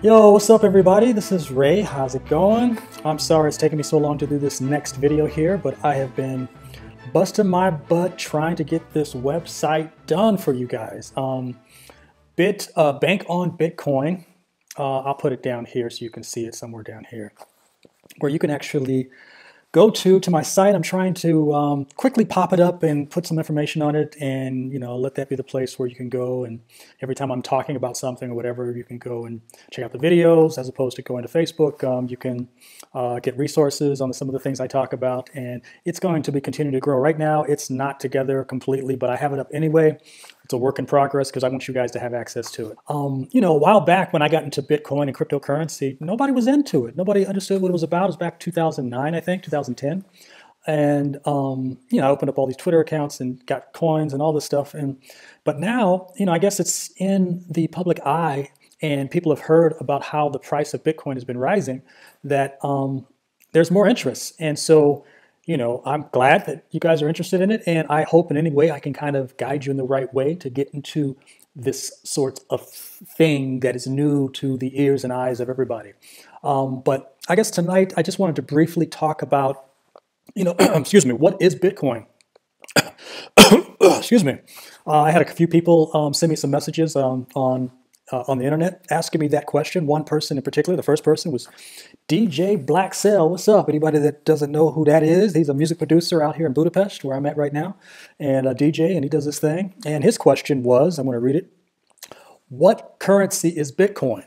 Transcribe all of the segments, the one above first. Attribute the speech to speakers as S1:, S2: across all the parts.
S1: Yo, what's up everybody? This is Ray. How's it going? I'm sorry it's taking me so long to do this next video here, but I have been busting my butt trying to get this website done for you guys. Bank on Bitcoin. I'll put it down here so you can see it somewhere down here, where you can actually go to my site. I'm trying to quickly pop it up and put some information on it, and let that be the place where you can go, and every time I'm talking about something or whatever, you can go and check out the videos as opposed to going to Facebook. You can get resources on some of the things I talk about, and it's going to be continuing to grow. Right now it's not together completely, but I have it up anyway. It's a work in progress because I want you guys to have access to it. A while back when I got into Bitcoin and cryptocurrency, nobody was into it. Nobody understood what it was about. It was back 2009, I think, 2010. And, I opened up all these Twitter accounts and got coins and all this stuff. But now, I guess it's in the public eye and people have heard about how the price of Bitcoin has been rising, that there's more interest. And so, I'm glad that you guys are interested in it, and I hope in any way I can kind of guide you in the right way to get into this sort of thing that is new to the ears and eyes of everybody. But I guess tonight I just wanted to briefly talk about, excuse me, what is Bitcoin? Excuse me. I had a few people send me some messages on the internet asking me that question. One person in particular, the first person was DJ Black Cell. What's up? Anybody that doesn't know who that is, he's a music producer out here in Budapest, where I'm at right now, and a DJ, and he does this thing. And his question was, I'm going to read it. What currency is Bitcoin?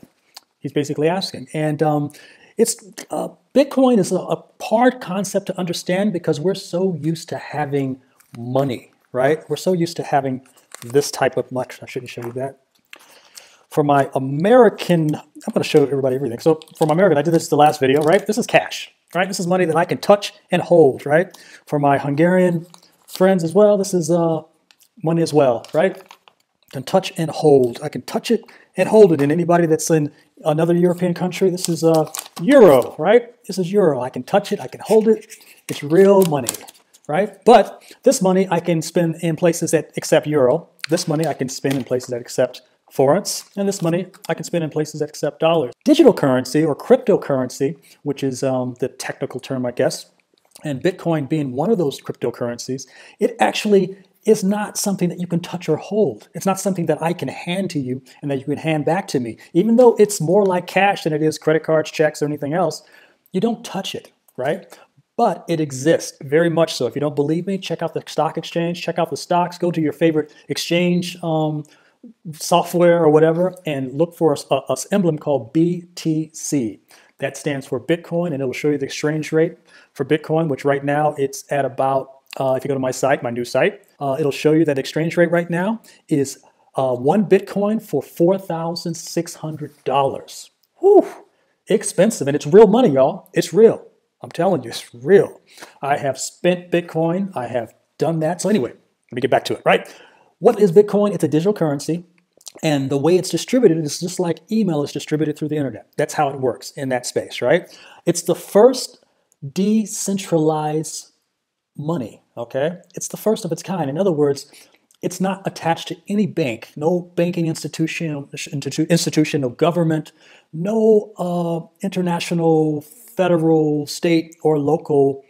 S1: He's basically asking. And Bitcoin is a hard concept to understand because we're so used to having money, right? We're so used to having this type of money. I shouldn't show you that. For my American, I'm going to show everybody everything. So for my American, I did this the last video, right? This is cash, right? This is money that I can touch and hold, right? For my Hungarian friends as well, this is money as well, right? I can touch and hold. I can touch it and hold it. And anybody that's in another European country, this is euro, right? This is euro. I can touch it. I can hold it. It's real money, right? But this money I can spend in places that accept euro. This money I can spend in places that accept forints, and this money I can spend in places that accept dollars. Digital currency or cryptocurrency, which is the technical term, I guess, and Bitcoin being one of those cryptocurrencies, it actually is not something that you can touch or hold. It's not something that I can hand to you and that you can hand back to me. Even though it's more like cash than it is credit cards, checks, or anything else, you don't touch it, right? But it exists, very much so. If you don't believe me, check out the stock exchange, check out the stocks, go to your favorite exchange software or whatever, and look for a emblem called BTC. That stands for Bitcoin, and it will show you the exchange rate for Bitcoin, which right now it's at about, if you go to my site, my new site, it'll show you that exchange rate right now is 1 Bitcoin for $4,600. Whew, expensive, and it's real money, y'all. It's real. I'm telling you, it's real. I have spent Bitcoin. I have done that. So anyway, let me get back to it, right? What is Bitcoin? It's a digital currency, and the way it's distributed is just like email is distributed through the internet. That's how it works in that space, right? It's the first decentralized money, okay? It's the first of its kind. In other words, it's not attached to any bank, no banking institution, no government, no international, federal, state, or local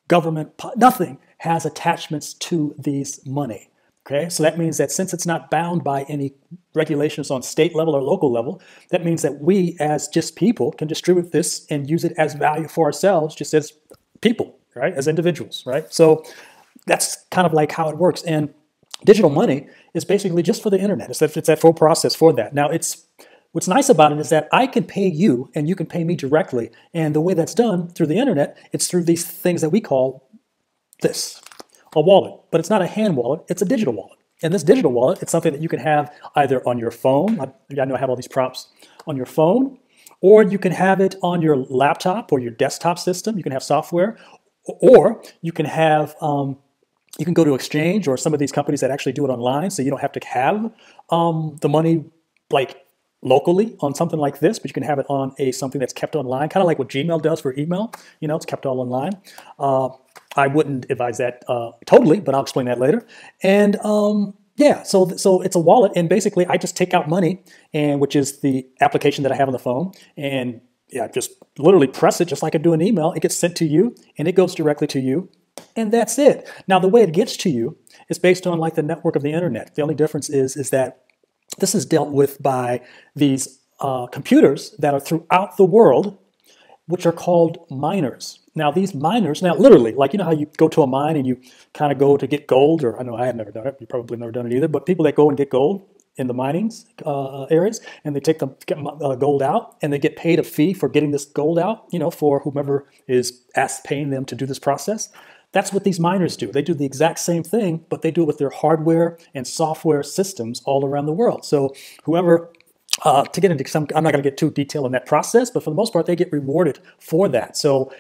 S1: government, nothing has attachments to these money. Okay, so that means that since it's not bound by any regulations on state level or local level, that means that we as just people can distribute this and use it as value for ourselves, just as people, right? As individuals, right? So that's kind of like how it works. And digital money is basically just for the internet. It's that full process for that. Now, what's nice about it is that I can pay you and you can pay me directly. And the way that's done through the internet, it's through these things that we call this. A wallet, but it's not a hand wallet, it's a digital wallet. And this digital wallet, it's something that you can have either on your phone, I know I have all these props, on your phone, or you can have it on your laptop or your desktop system. You can have software, or you can have, you can go to Exchange or some of these companies that actually do it online, so you don't have to have the money like locally on something like this, but you can have it on something that's kept online, kind of like what Gmail does for email. It's kept all online. I wouldn't advise that totally, but I'll explain that later. And Yeah, so it's a wallet, and basically I just take out money, and which is the application that I have on the phone, and yeah, just literally press it just like I do an email. It gets sent to you, and it goes directly to you, and that's it. Now the way it gets to you is based on like the network of the internet. The only difference is that this is dealt with by these computers that are throughout the world, which are called miners. Now, these miners, now literally, like you know how you go to a mine and you kind of go to get gold, or I know I have never done it, you probably never done it either, but people that go and get gold in the mining areas, and they take the gold out, and they get paid a fee for getting this gold out, you know, for whomever is paying them to do this process. That's what these miners do. They do the exact same thing, but they do it with their hardware and software systems all around the world. So whoever to get into some, I'm not going to get too detailed in that process, but for the most part, they get rewarded for that. So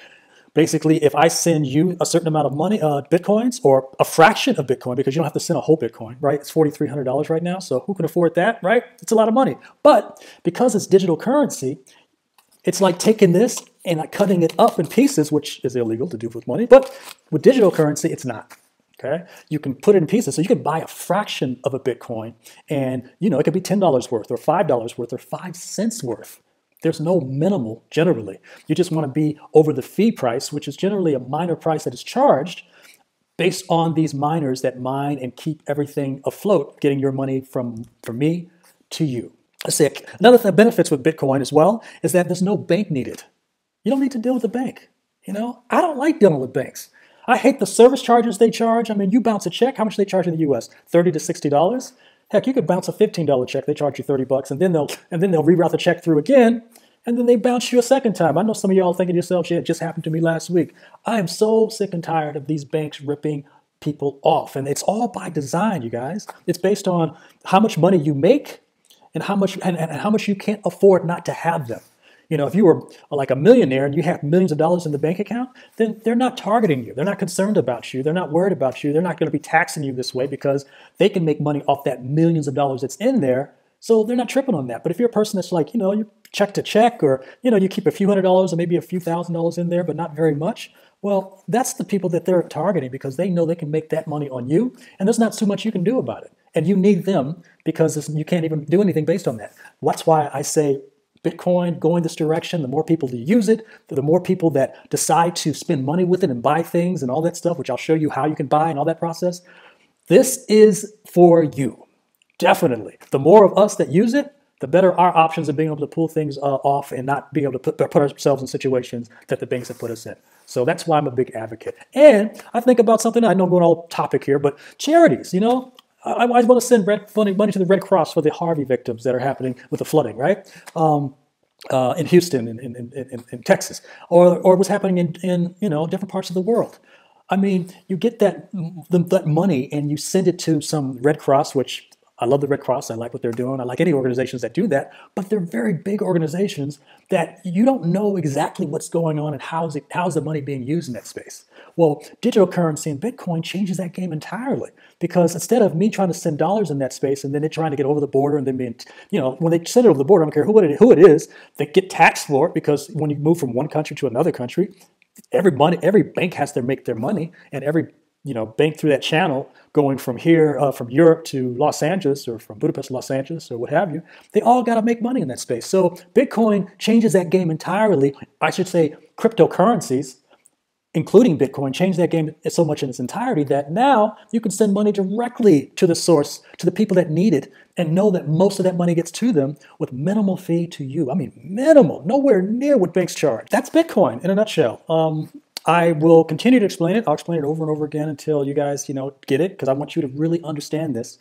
S1: basically, if I send you a certain amount of money, Bitcoins, or a fraction of Bitcoin, because you don't have to send a whole Bitcoin, right? It's $4,300 right now. So who can afford that, right? It's a lot of money. But because it's digital currency, it's like taking this and like cutting it up in pieces, which is illegal to do with money. But with digital currency, it's not. Okay, you can put it in pieces, so you can buy a fraction of a Bitcoin, and you know it could be $10 worth, or $5 worth, or 5 cents worth. There's no minimal generally. You just want to be over the fee price, which is generally a miner price that is charged based on these miners that mine and keep everything afloat, getting your money from me to you. Let's say another thing that benefits with Bitcoin as well is that there's no bank needed. You don't need to deal with a bank. You know, I don't like dealing with banks. I hate the service charges they charge. I mean, you bounce a check, how much do they charge in the US? $30 to $60? Heck, you could bounce a $15 check, they charge you $30, and then they'll reroute the check through again, and then they bounce you a second time. I know some of y'all thinking to yourselves, yeah, it just happened to me last week. I am so sick and tired of these banks ripping people off. And it's all by design, you guys. It's based on how much money you make and how much you can't afford not to have them. You know, if you were like a millionaire and you have millions of dollars in the bank account, then they're not targeting you. They're not concerned about you. They're not worried about you. They're not going to be taxing you this way because they can make money off that millions of dollars that's in there. So they're not tripping on that. But if you're a person that's like, you know, you check to check, or, you know, you keep a few $100s or maybe a few $1,000s in there, but not very much. Well, that's the people that they're targeting because they know they can make that money on you. And there's not too much you can do about it. And you need them because you can't even do anything based on that. That's why I say Bitcoin going this direction, the more people that use it, the more people that decide to spend money with it and buy things and all that stuff, which I'll show you how you can buy and all that process. This is for you, definitely. The more of us that use it, the better our options of being able to pull things off and not being able to put ourselves in situations that the banks have put us in. So that's why I'm a big advocate. And I think about something, I know I'm going all topic here, but charities, you know, I want to send money to the Red Cross for the Harvey victims that are happening with the flooding, right? In Houston, in Texas, or what's happening in you know, different parts of the world. I mean, you get that money and you send it to some Red Cross, which I love the Red Cross. I like what they're doing. I like any organizations that do that, but they're very big organizations that you don't know exactly what's going on and how's the money being used in that space. Well, digital currency and Bitcoin changes that game entirely because instead of me trying to send dollars in that space and then they're trying to get over the border and then being, you know, when they send it over the border, I don't care who it is, they get taxed for it because when you move from one country to another country, every bank has to make their money, and every, you know, bank through that channel going from here, from Europe to Los Angeles, or from Budapest to Los Angeles, or what have you, they all got to make money in that space. So Bitcoin changes that game entirely. I should say cryptocurrencies, including Bitcoin, change that game so much in its entirety that now you can send money directly to the source, to the people that need it, and know that most of that money gets to them with minimal fee to you. I mean, minimal, nowhere near what banks charge. That's Bitcoin in a nutshell. I will continue to explain it. I'll explain it over and over again until you guys, you know, get it, because I want you to really understand this.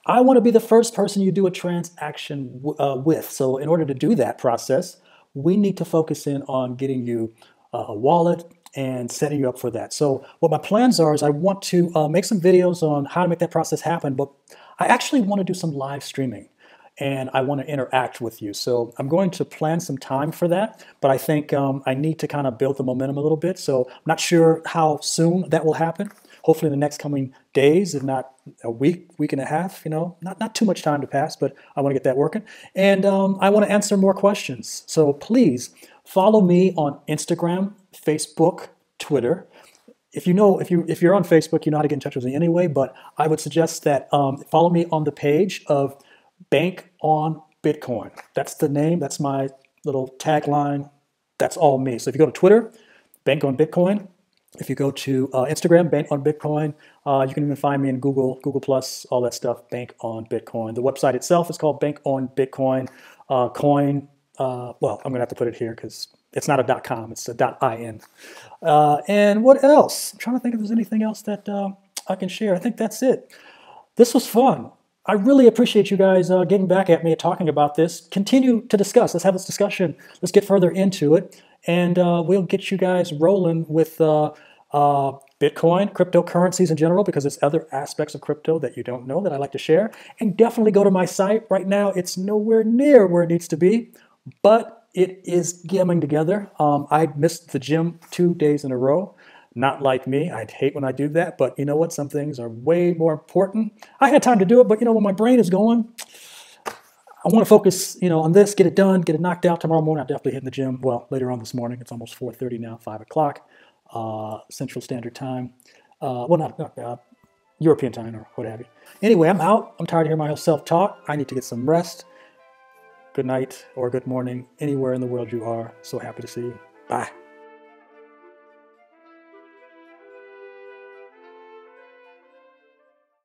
S1: I want to be the first person you do a transaction with. So in order to do that process, we need to focus in on getting you a wallet and setting you up for that. So what my plans are is I want to make some videos on how to make that process happen, but I actually want to do some live streaming and I want to interact with you. So I'm going to plan some time for that, but I think I need to kind of build the momentum a little bit. So I'm not sure how soon that will happen. Hopefully in the next coming days, if not a week and a half, you know, not too much time to pass, but I want to get that working. And I want to answer more questions. So please follow me on Instagram, Facebook, Twitter, if you're on Facebook, you know how to get in touch with me anyway. But I would suggest that follow me on the page of Bank on Bitcoin. That's the name. That's my little tagline. That's all me. So if you go to Twitter, Bank on Bitcoin. If you go to Instagram, Bank on Bitcoin. You can even find me in Google Plus, all that stuff. Bank on Bitcoin. The website itself is called Bank on Bitcoin. Coin. Well, I'm gonna have to put it here because it's not a .com. It's a .in. And what else? I'm trying to think if there's anything else that I can share. I think that's it. This was fun. I really appreciate you guys getting back at me and talking about this. Continue to discuss. Let's have this discussion. Let's get further into it. And we'll get you guys rolling with Bitcoin, cryptocurrencies in general, because there's other aspects of crypto that you don't know that I like to share. And definitely go to my site. Right now, it's nowhere near where it needs to be, but it is coming together. I missed the gym 2 days in a row. Not like me. I'd hate when I do that, but you know what? Some things are way more important. I had time to do it, but you know, when my brain is going, I want to focus, on this, get it done, get it knocked out tomorrow morning. I'm definitely hitting the gym. Well, later on this morning. It's almost 4:30 now, 5 o'clock, Central Standard Time. Well, not European time or what have you. Anyway, I'm out. I'm tired of hearing myself talk. I need to get some rest. Good night or good morning, anywhere in the world you are. So happy to see you. Bye.